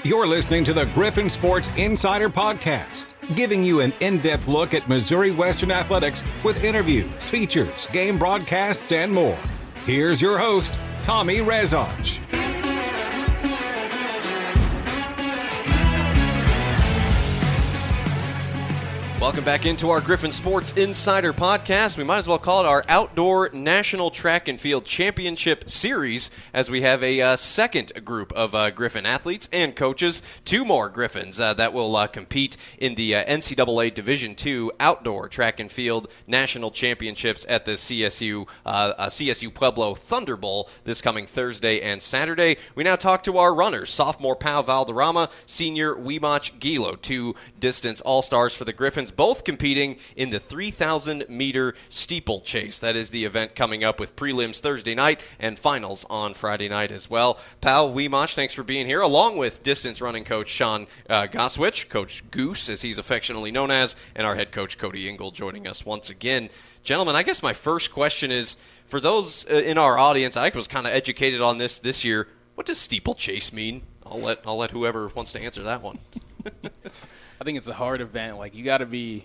You're listening to the Griffon Sports Insider Podcast, giving you an in-depth look at Missouri Western athletics with interviews, features, game broadcasts, and more. Here's your host, Tommy Rezaj. Welcome back into our Griffon Sports Insider Podcast. We might as well call it our Outdoor National Track and Field Championship Series, as we have a second group of Griffon athletes and coaches, two more Griffons that will compete in the NCAA Division II Outdoor Track and Field National Championships at the CSU Pueblo Thunder Bowl this coming Thursday and Saturday. We now talk to our runners, sophomore Pau Valderrama, senior Wimach Gilo, two distance all-stars for the Griffons, both competing in the 3,000-meter steeplechase. That is the event coming up with prelims Thursday night and finals on Friday night as well. Pau, Wimach, thanks for being here, along with distance running coach Sean Gosewich, Coach Goose, as he's affectionately known as, and our head coach Cody Ingold joining us once again. Gentlemen, I guess my first question is, for those in our audience, I was kind of educated on this year. What does steeplechase mean? I'll let whoever wants to answer that one. I think it's a hard event. Like you gotta be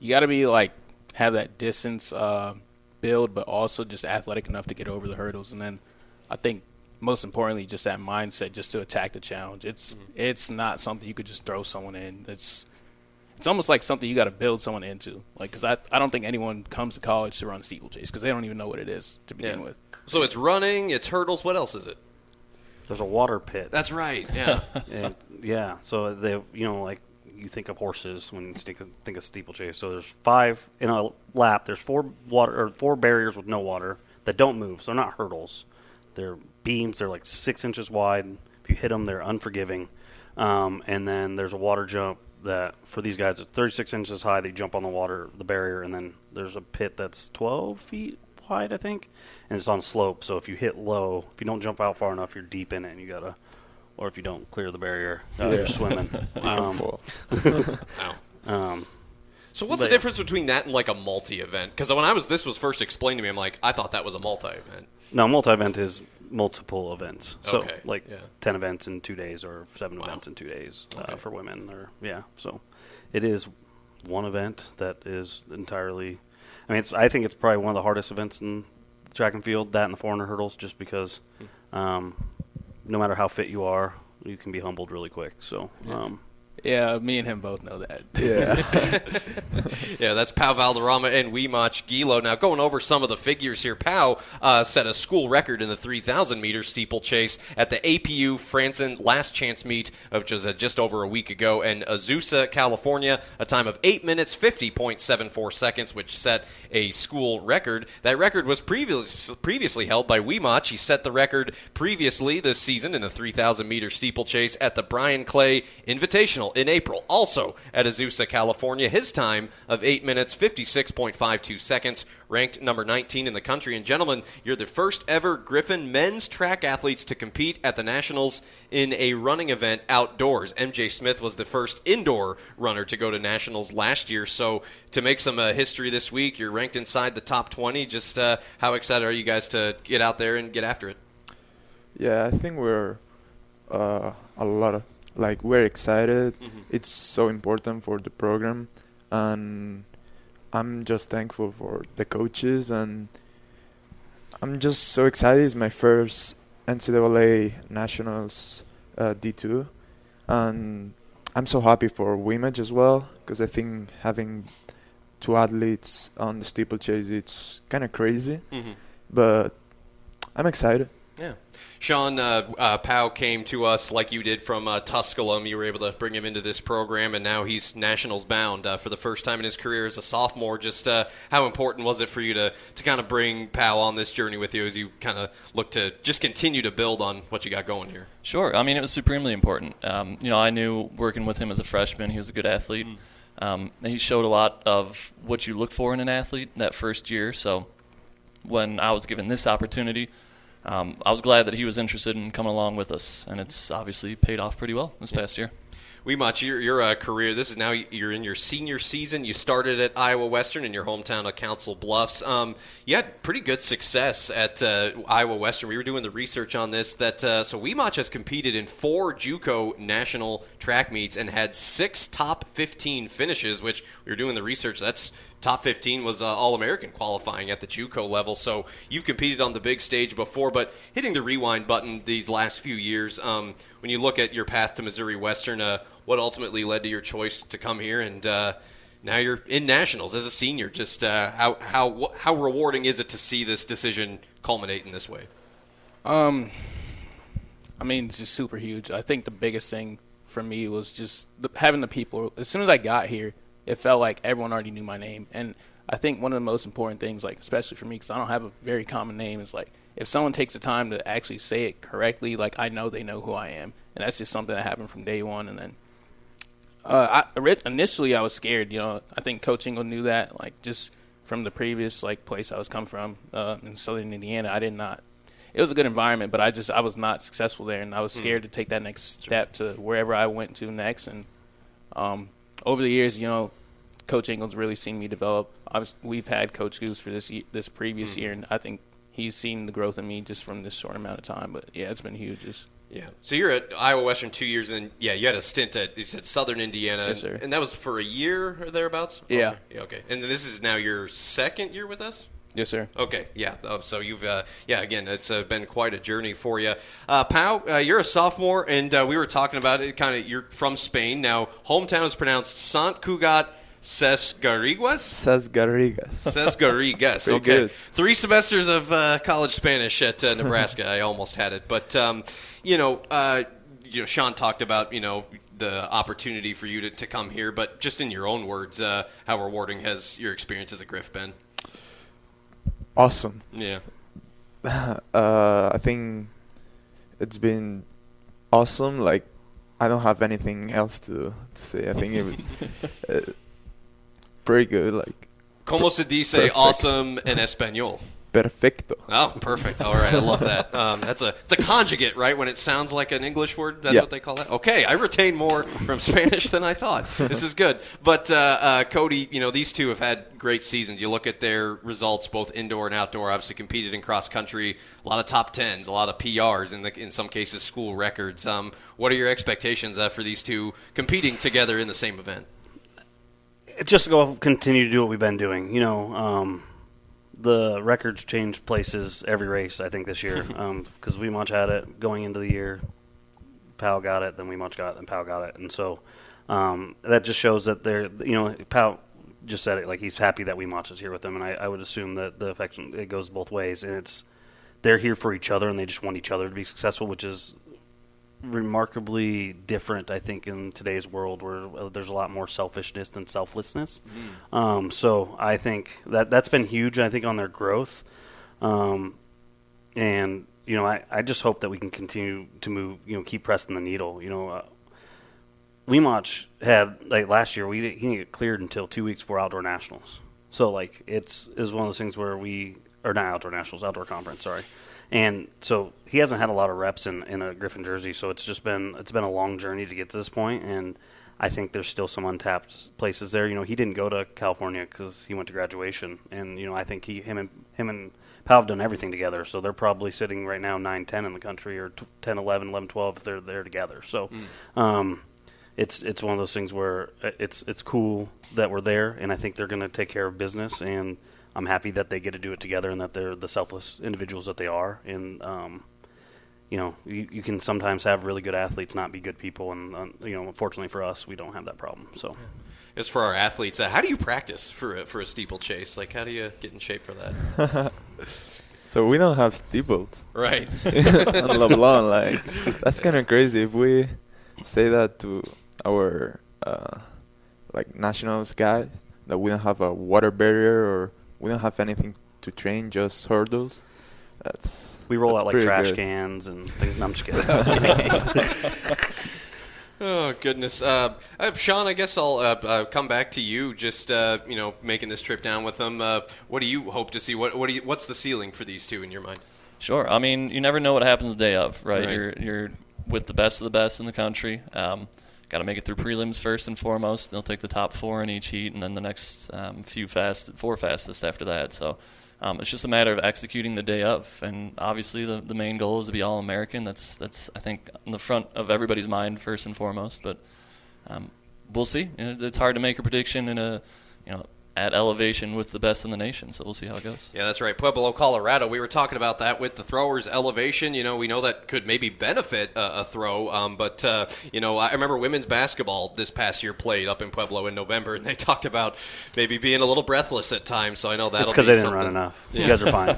like have that distance build, but also just athletic enough to get over the hurdles. And then I think most importantly, just that mindset, just to attack the challenge. It's not something you could just throw someone in. It's almost like something you got to build someone into. Like, because I don't think anyone comes to college to run steeplechase because they don't even know what it is to begin with. So it's running, it's hurdles. What else is it? There's a water pit. That's right. Yeah. And, yeah. So they, like you think of horses when you think of steeplechase. So there's 5 in a lap. There's 4 barriers with no water that don't move. So they're not hurdles. They're beams. They're like 6 inches wide. If you hit them, they're unforgiving. And then there's a water jump that for these guys, it's 36 inches high. They jump on the barrier, and then there's a pit that's 12 feet wide, I think, and it's on a slope. So if you hit low, if you don't jump out far enough, you're deep in it, and you gotta, or if you don't clear the barrier, you're swimming. So what's the difference between that and like a multi-event? Because when this was first explained to me, I'm like, I thought that was a multi-event. No, multi-event is multiple events. So okay. 10 events in 2 days or 7 events in 2 days for women. So it is one event that is entirely. I mean, I think it's probably one of the hardest events in track and field, that and the 400 hurdles, just because no matter how fit you are, you can be humbled really quick. So. Yeah, me and him both know that. Yeah. Yeah, that's Pau Valderrama and Wimach Gilo. Now, going over some of the figures here, Pau set a school record in the 3,000-meter steeplechase at the APU Franson Last Chance meet of just over a week ago, and Azusa, California, a time of 8 minutes, 50.74 seconds, which set a school record. That record was previously held by Wimach. He set the record previously this season in the 3,000-meter steeplechase at the Brian Clay Invitational in April, also at Azusa, California. His time of 8 minutes, 56.52 seconds, ranked number 19 in the country. And gentlemen, you're the first ever Griffon men's track athletes to compete at the Nationals in a running event outdoors. MJ Smith was the first indoor runner to go to Nationals last year. So to make some history this week, you're ranked inside the top 20. Just how excited are you guys to get out there and get after it? Yeah, I think we're we're excited. It's so important for the program, and I'm just thankful for the coaches, and I'm just so excited. It's my first NCAA Nationals D2, and I'm so happy for Wimach as well, because I think having 2 athletes on the steeplechase, it's kind of crazy, but I'm excited. Yeah. Sean, Pau came to us like you did from Tusculum. You were able to bring him into this program, and now he's Nationals bound for the first time in his career as a sophomore. Just how important was it for you to kind of bring Pau on this journey with you as you kind of look to just continue to build on what you got going here? Sure. I mean, it was supremely important. I knew working with him as a freshman, he was a good athlete. He showed a lot of what you look for in an athlete that first year. So when I was given this opportunity, I was glad that he was interested in coming along with us, and it's obviously paid off pretty well this past year. Wimach, your career, this is now you're in your senior season. You started at Iowa Western in your hometown of Council Bluffs. You had pretty good success at Iowa Western. We were doing the research on this. So Wimach has competed in 4 JUCO national track meets and had 6 top 15 finishes, which we were doing the research. That's top 15 was All-American qualifying at the JUCO level. So you've competed on the big stage before, but hitting the rewind button these last few years, when you look at your path to Missouri Western, what ultimately led to your choice to come here, and now you're in nationals as a senior. Just how rewarding is it to see this decision culminate in this way? I mean, it's just super huge. I think the biggest thing for me was just having the people. As soon as I got here, it felt like everyone already knew my name. And I think one of the most important things, like especially for me, because I don't have a very common name, is like if someone takes the time to actually say it correctly, like I know they know who I am. And that's just something that happened from day one. And then initially I was scared. I think Coach Ingold knew that, like just from the previous place I was come from in Southern Indiana. It was a good environment, but I was not successful there, and I was scared to take that next step to wherever I went to next. And over the years, Coach Ingold's really seen me develop. We've had Coach Goose for this previous year, and I think he's seen the growth in me just from this short amount of time. But yeah, it's been huge. Yeah. So you're at Iowa Western 2 years, and you had a stint at Southern Indiana. Yes, sir. And that was for a year or thereabouts? Yeah. Okay. And this is now your second year with us? Yes, sir. Okay, yeah. So you've, again, it's been quite a journey for you. Pau, you're a sophomore, and we were talking about it. You're from Spain. Now, hometown is pronounced Sant Cugat Sesgarrigues? Sesgarrigues. Okay. Good. 3 semesters of college Spanish at Nebraska. I almost had it. But, Sean talked about, the opportunity for you to come here. But just in your own words, how rewarding has your experience as a Griff been? Awesome. Yeah. I think it's been awesome. Like, I don't have anything else to say. I think it was pretty good. Like, ¿Cómo se dice perfect. Awesome in Espanol? Perfecto. Oh, perfect. All right, I love that. It's a conjugate, right? When it sounds like an English word, that's Yeah. what they call that? Okay, I retain more from Spanish than I thought. This is good. But, Cody, these two have had great seasons. You look at their results, both indoor and outdoor, obviously competed in cross-country, a lot of top 10s, a lot of PRs, in some cases school records. What are your expectations for these two competing together in the same event? Just to continue to do what we've been doing. The records change places every race, I think, this year. Because Wimach had it going into the year. Pau got it, then Wimach got it, and Pau got it. And so that just shows that Pau just said it, like he's happy that Wimach is here with them. And I would assume that the affection, it goes both ways. And they're here for each other, and they just want each other to be successful, which is remarkably different, I think, in today's world where there's a lot more selfishness than selflessness. So I think that's been huge, I think, on their growth. And, I just hope that we can continue to move, keep pressing the needle. Wimach had, last year, he didn't get cleared until 2 weeks before outdoor nationals. So, it's one of those things where or not outdoor nationals, outdoor conference, sorry. And so he hasn't had a lot of reps in a Griffon jersey, so it's been a long journey to get to this point, and I think there's still some untapped places there. He didn't go to California because he went to graduation, and I think him and Pau have done everything together, so they're probably sitting right now 9-10 in the country, or 10-11, 11-12 if they're there together. So it's one of those things where it's cool that we're there, and I think they're going to take care of business, and I'm happy that they get to do it together and that they're the selfless individuals that they are. And, you can sometimes have really good athletes not be good people. And, unfortunately for us, we don't have that problem. So, As for our athletes, how do you practice for a steeplechase? How do you get in shape for that? So we don't have steeples. Right. On LeBlanc. That's kind of crazy. If we say that to our, nationals guy, that we don't have a water barrier or we don't have anything to train, just hurdles. We roll out trash good. cans and things. No, I'm just kidding. Oh, goodness. Sean, I guess I'll come back to you, just, making this trip down with them. What do you hope to see? What's the ceiling for these two in your mind? Sure. I mean, you never know what happens the day of, right? You're with the best of the best in the country. got to make it through prelims first and foremost. They'll take the top 4 in each heat, and then the next 4 fastest after that. So it's just a matter of executing the day of. And obviously the main goal is to be All-American. That's I think in the front of everybody's mind first and foremost. But we'll see. It's hard to make a prediction in a at elevation with the best in the nation, so we'll see how it goes. Yeah, that's right. Pueblo, Colorado. We were talking about that with the throwers' elevation. We know that could maybe benefit a throw, but I remember women's basketball this past year played up in Pueblo in November, and they talked about maybe being a little breathless at times, so I know that'll be It's because they didn't something. run enough. Yeah. You guys are fine.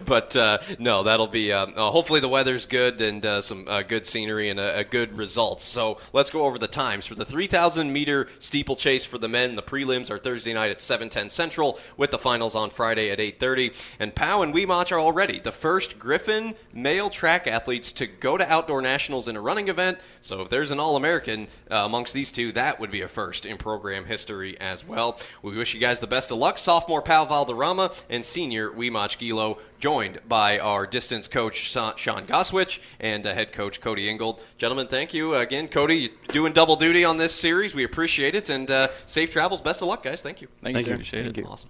But, no, that'll be hopefully the weather's good and some good scenery and a good results. So let's go over the times. For the 3,000-meter steeplechase for the men, the prelims are Thursday night at 7:10 Central with the finals on Friday at 8:30. And Pau and Wimach are already the first Griffon male track athletes to go to outdoor nationals in a running event. So if there's an All-American amongst these two, that would be a first in program history as well. We wish you guys the best of luck. Sophomore Pau Valderrama and senior Wimach Gilo, joined by our distance coach, Sean Gosewich, and head coach, Cody Ingold. Gentlemen, thank you. Again, Cody, you're doing double duty on this series. We appreciate it, and safe travels. Best of luck, guys. Thank you. Thank you, sir. Appreciate it. Thank you. Awesome.